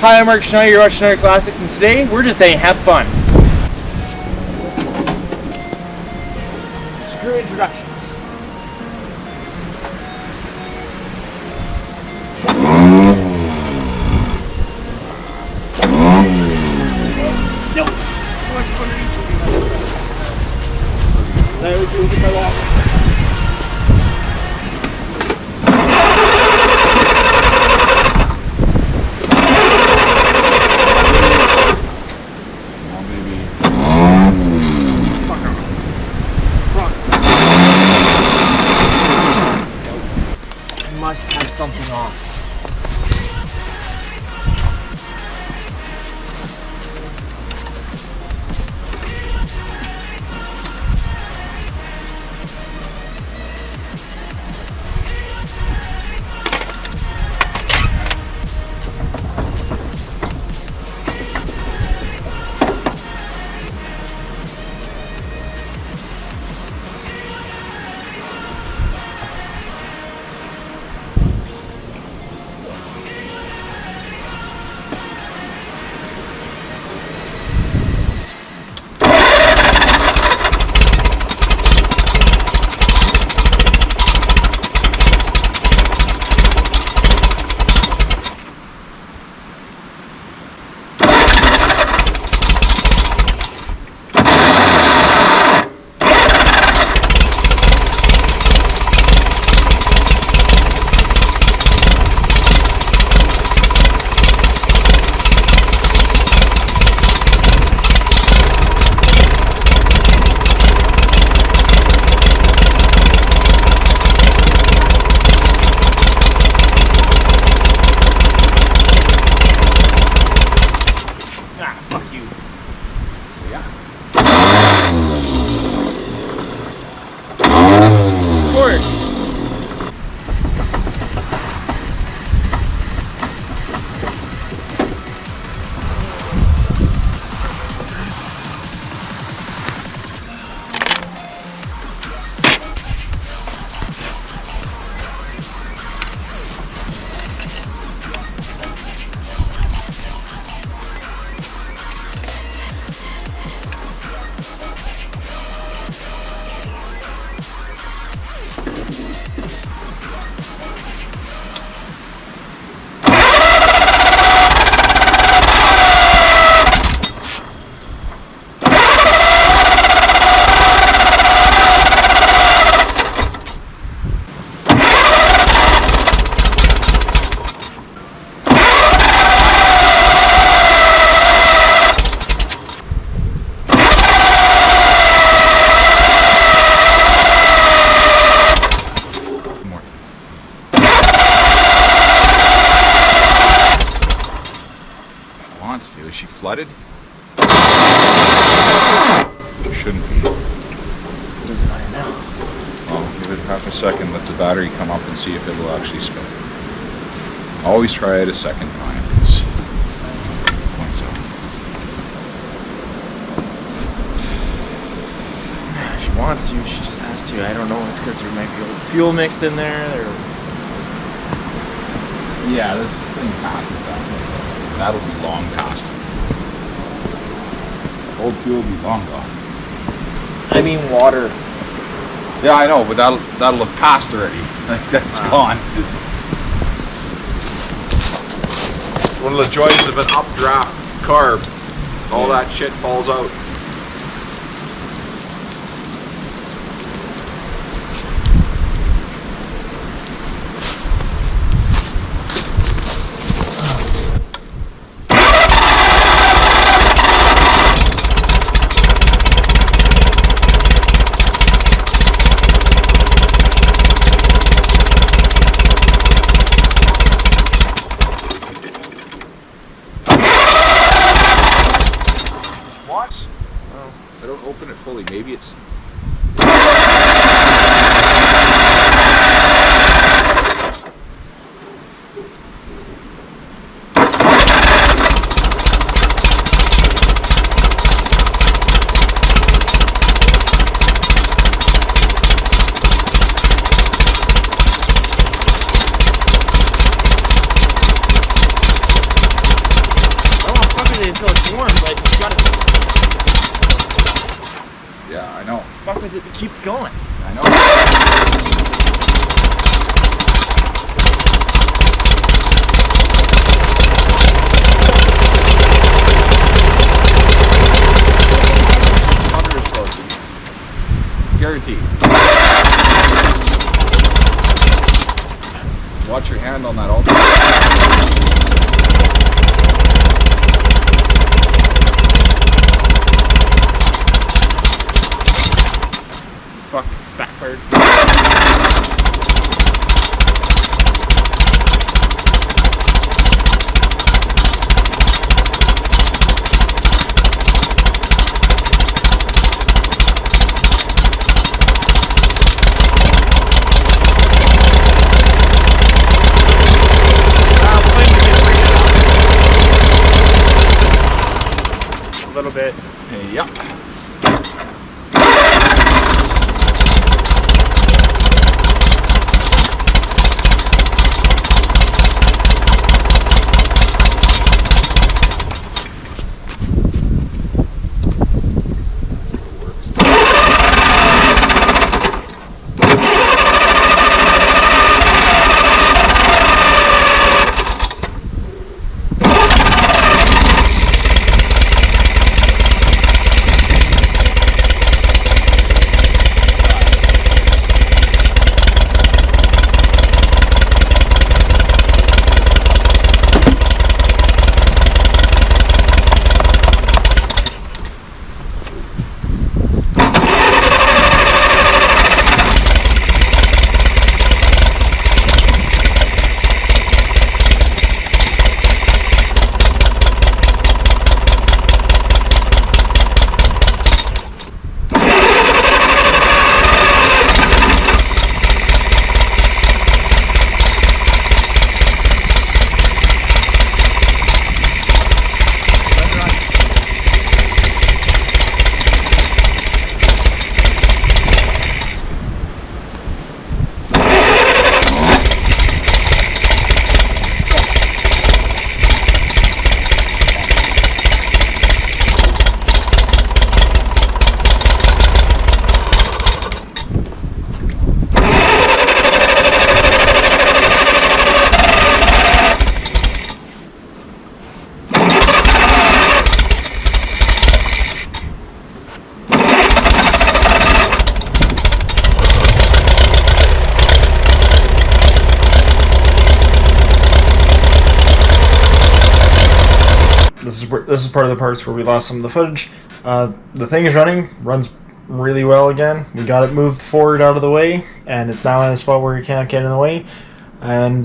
Hi, I'm Mark Schneider, your Schneider Classics, and today we're just saying have fun. Screw introductions. Nope. There we go. My wallet. Must have something off. Is she flooded? She shouldn't be. Doesn't matter now. Well, give it half a second, let the battery come up and see if it will actually spin. Always try it a second time, because points out. She wants to, she just has to. I don't know, it's because there might be old fuel mixed in there. Yeah, this thing passes that. That'll be long past. Old fuel will be long gone. I mean water. Yeah, I know, but that'll have passed already. Like, that's gone. One of the joys of an updraft carb. All that shit falls out. I don't open it fully. Maybe it's... until it's warm, but you gotta Yeah, I know. fuck with it to keep going. I know. Cover is closed. Guaranteed. Watch your hand on that alternator. Fuck, backfired. A little bit. Yep. This is part of the parts where we lost some of the footage. The thing is runs really well again. We got it moved forward out of the way, and it's now in a spot where you can't get in the way. And